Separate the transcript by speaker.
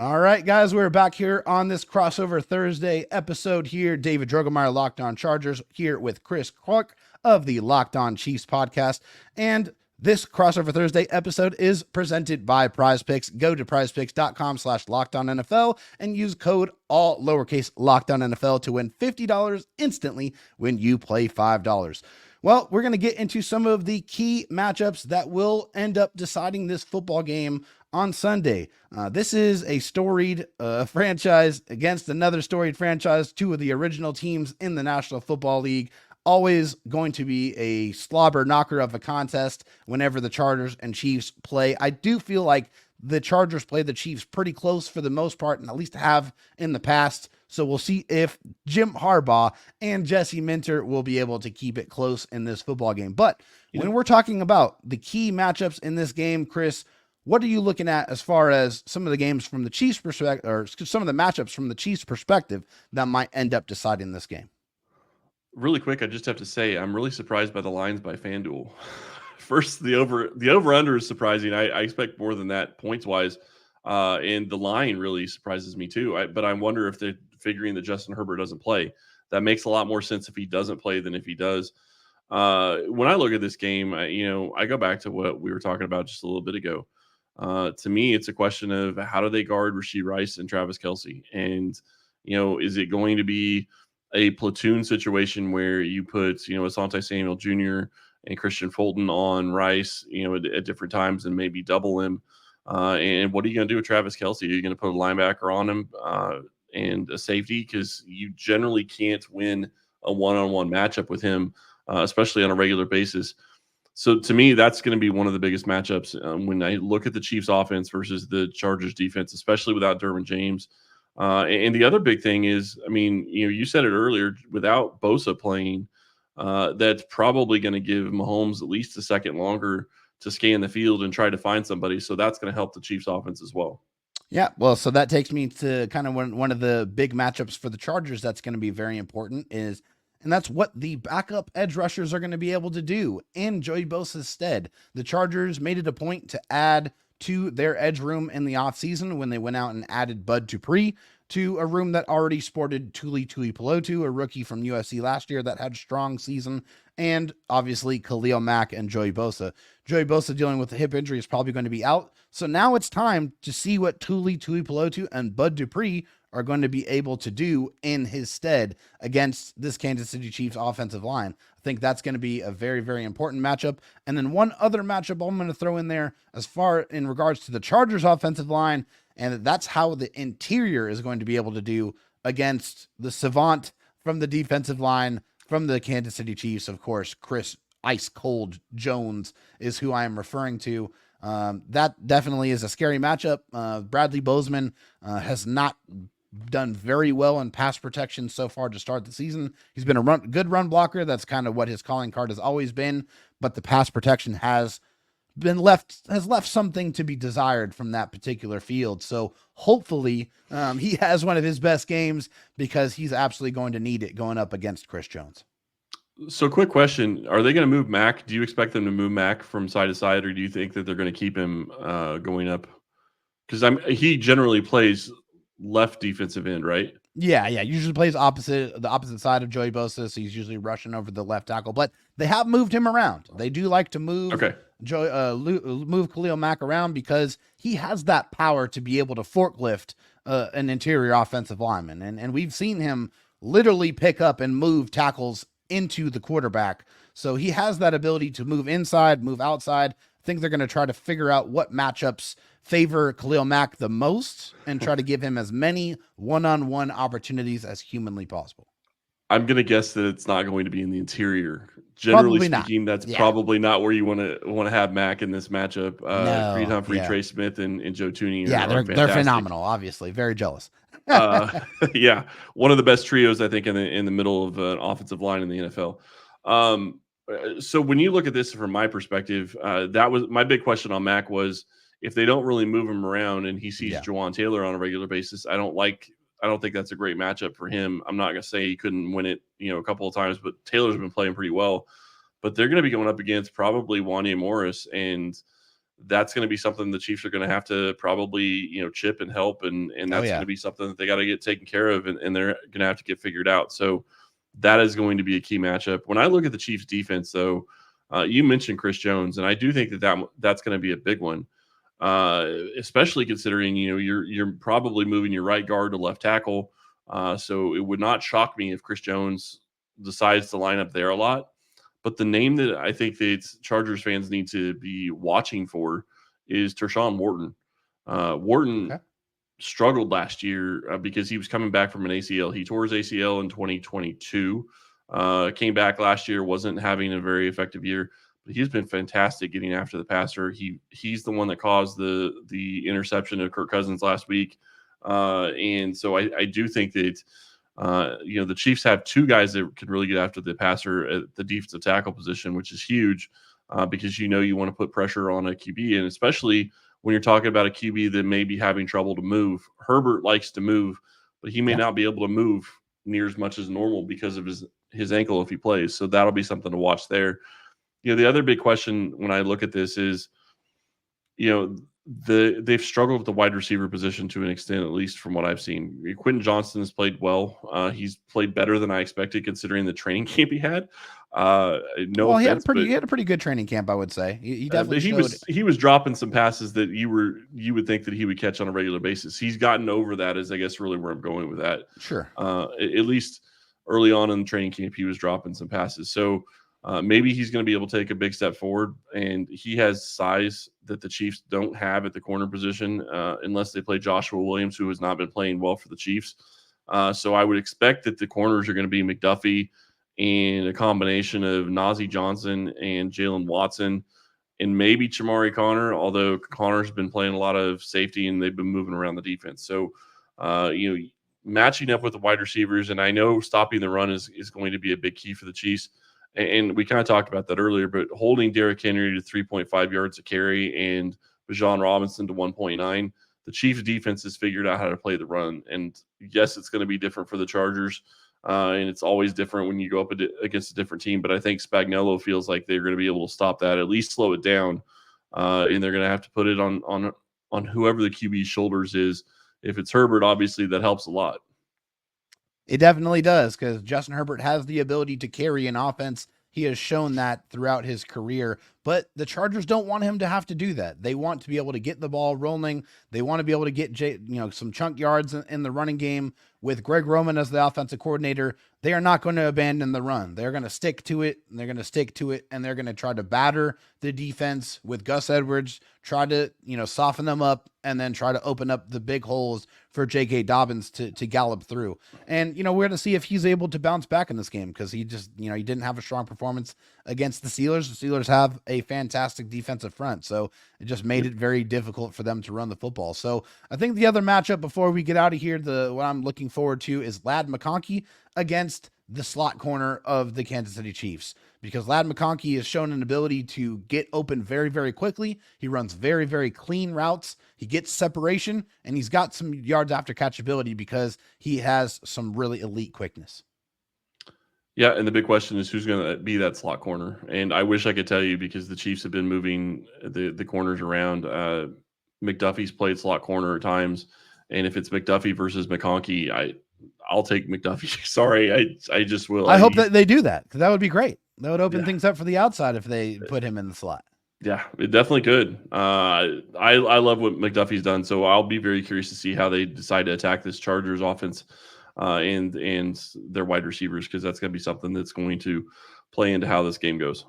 Speaker 1: All right, guys, we're back here on this crossover Thursday episode here. David Drogemeyer, Locked On Chargers, here with Chris Clark of the Locked On Chiefs podcast. And this crossover Thursday episode is presented by Prize Picks. Go to prizepicks.com/LockedOnNFL and use code all lowercase LockedOnNFL to win $50 instantly when you play $5. Well, we're going to get into some of the key matchups that will end up deciding this football game on Sunday. This is a storied franchise against another storied franchise, two of the original teams in the National Football League. Always going to be a slobber knocker of a contest whenever the Chargers and Chiefs play. I do feel like the Chargers play the Chiefs pretty close for the most part, and at least have in the past. So we'll see if Jim Harbaugh and Jesse Minter will be able to keep it close in this football game. But when we're talking about the key matchups in this game, Chris, what are you looking at as far as some of the games from the Chiefs perspective, or some of the matchups from the Chiefs perspective that might end up deciding this game?
Speaker 2: Really quick, I just have to say I'm really surprised by the lines by FanDuel. First, the over under is surprising. I expect more than that points wise, and the line really surprises me too. But I wonder if they're figuring that Justin Herbert doesn't play. That makes a lot more sense if he doesn't play than if he does. When I look at this game, I go back to what we were talking about just a little bit ago. To me, it's a question of how do they guard Rashee Rice and Travis Kelce, and is it going to be a platoon situation where you put, Asante Samuel Jr. and Christian Fulton on Rice, at different times and maybe double him. And what are you going to do with Travis Kelce? Are you going to put a linebacker on him and a safety? Because you generally can't win a one-on-one matchup with him, especially on a regular basis. So to me, that's going to be one of the biggest matchups when I look at the Chiefs offense versus the Chargers defense, especially without Derwin James. And the other big thing is, you said it earlier, without Bosa playing, that's probably going to give Mahomes at least a second longer to scan the field and try to find somebody. So that's going to help the Chiefs offense as well.
Speaker 1: Yeah, well, so that takes me to kind of one of the big matchups for the Chargers that's going to be very important and that's what the backup edge rushers are going to be able to do in Joey Bosa's stead. The Chargers made it a point to add to their edge room in the offseason when they went out and added Bud Dupree to a room that already sported Tuli Tuipulotu, a rookie from USC last year that had a strong season, and obviously Khalil Mack and Joey Bosa. Joey Bosa dealing with a hip injury is probably going to be out. So now it's time to see what Tuli Tuipulotu and Bud Dupree are going to be able to do in his stead against this Kansas City Chiefs offensive line. I think that's going to be a very, very important matchup. And then one other matchup I'm going to throw in there as far in regards to the Chargers offensive line, and that's how the interior is going to be able to do against the savant from the defensive line from the Kansas City Chiefs. Of course, Chris Ice Cold Jones is who I am referring to. That definitely is a scary matchup. Bradley Bozeman has not done very well in pass protection so far to start the season. He's been a good run blocker. That's kind of what his calling card has always been, but the pass protection has left something to be desired from that particular field. So hopefully he has one of his best games, because he's absolutely going to need it going up against Chris Jones.
Speaker 2: So quick question. Are they going to move Mack? Do you expect them to move Mack from side to side, or do you think that they're going to keep him going up? Because he generally plays left defensive end, right?
Speaker 1: Yeah. Usually plays the opposite side of Joey Bosa, so he's usually rushing over the left tackle. But they have moved him around. They do like to move move Khalil Mack around because he has that power to be able to forklift an interior offensive lineman, and we've seen him literally pick up and move tackles into the quarterback. So he has that ability to move inside, move outside. I think they're going to try to figure out what matchups favor Khalil Mack the most and try to give him as many one-on-one opportunities as humanly possible.
Speaker 2: I'm going to guess that it's not going to be in the interior. Generally speaking, that's probably not where you want to have Mack in this matchup.
Speaker 1: No,
Speaker 2: Creed Humphrey, Trey Smith, and Joe Thuney.
Speaker 1: They're phenomenal. Obviously, very jealous.
Speaker 2: Yeah, one of the best trios I think in the middle of an offensive line in the NFL. So when you look at this from my perspective, that was my big question on Mack was if they don't really move him around and he sees Jawan Taylor on a regular basis, I don't think that's a great matchup for him. I'm not going to say he couldn't win it, a couple of times, but Taylor's been playing pretty well. But they're going to be going up against probably Wanya Morris, and that's going to be something the Chiefs are going to have to probably, chip and help. And
Speaker 1: Oh
Speaker 2: that's going
Speaker 1: yeah.
Speaker 2: to be something that they got to get taken care of, and they're going to have to get figured out. So that is going to be a key matchup. When I look at the Chiefs defense, though, you mentioned Chris Jones, and I do think that's going to be a big one, especially considering, you're probably moving your right guard to left tackle. So it would not shock me if Chris Jones decides to line up there a lot. But the name that I think that Chargers fans need to be watching for is Tershawn Wharton. Wharton
Speaker 1: Okay.
Speaker 2: struggled last year because he was coming back from an ACL. He tore his ACL in 2022. Came back last year, wasn't having a very effective year, but he's been fantastic getting after the passer. He's the one that caused the interception of Kirk Cousins last week, and so I do think that. The Chiefs have two guys that can really get after the passer at the defensive tackle position, which is huge because you want to put pressure on a QB, and especially when you're talking about a QB that may be having trouble to move. Herbert likes to move, but he may
Speaker 1: Yeah.
Speaker 2: not be able to move near as much as normal because of his ankle if he plays. So that'll be something to watch there. The other big question when I look at this is, they've struggled with the wide receiver position to an extent, at least from what I've seen. Quentin Johnston has played well. He's played better than I expected considering the training camp he had. No
Speaker 1: Well,
Speaker 2: offense, but
Speaker 1: he had a pretty good training camp, I would say. He definitely
Speaker 2: but
Speaker 1: showed.
Speaker 2: he was dropping some passes that you would think that he would catch on a regular basis. He's gotten over that, is I guess really where I'm going with that.
Speaker 1: Sure.
Speaker 2: At least early on in the training camp, he was dropping some passes. So maybe he's going to be able to take a big step forward, and he has size that the Chiefs don't have at the corner position unless they play Joshua Williams, who has not been playing well for the Chiefs. So I would expect that the corners are going to be McDuffie and a combination of Nazeeh Johnson and Jalen Watson and maybe Chamari Connor, although Connor's been playing a lot of safety and they've been moving around the defense. So, matching up with the wide receivers, and I know stopping the run is going to be a big key for the Chiefs. And we kind of talked about that earlier, but holding Derrick Henry to 3.5 yards a carry and Bijan Robinson to 1.9, the Chiefs defense has figured out how to play the run. And yes, it's going to be different for the Chargers. And it's always different when you go up against a different team. But I think Spagnuolo feels like they're going to be able to stop that, at least slow it down. And they're going to have to put it on whoever the QB's shoulders is. If it's Herbert, obviously that helps a lot.
Speaker 1: It definitely does, because Justin Herbert has the ability to carry an offense. He has shown that throughout his career, but the Chargers don't want him to have to do that. They want to be able to get the ball rolling. They want to be able to get some chunk yards in the running game. With Greg Roman as the offensive coordinator, they are not going to abandon the run. They're going to stick to it, and they're going to stick to it, and they're going to try to batter the defense with Gus Edwards, try to soften them up, and then try to open up the big holes for J.K. Dobbins to gallop through. And we're going to see if he's able to bounce back in this game, because he just he didn't have a strong performance against the Steelers. The Steelers have a fantastic defensive front, so it just made it very difficult for them to run the football. So I think the other matchup before we get out of here, what I'm looking forward to is Ladd McConkey against the slot corner of the Kansas City Chiefs, because Ladd McConkey has shown an ability to get open very, very quickly. He runs very, very clean routes. He gets separation, and he's got some yards after catchability because he has some really elite quickness.
Speaker 2: Yeah, and the big question is who's going to be that slot corner. And I wish I could tell you, because the Chiefs have been moving the corners around. McDuffie's played slot corner at times, and if it's McDuffie versus McConkey, I'll take McDuffie. Sorry, I just will.
Speaker 1: I hope that they do that, because that would be great. That would open things up for the outside if they put him in the slot.
Speaker 2: Yeah, it definitely could. I love what McDuffie's done, so I'll be very curious to see how they decide to attack this Chargers offense and their wide receivers, because that's going to be something that's going to play into how this game goes.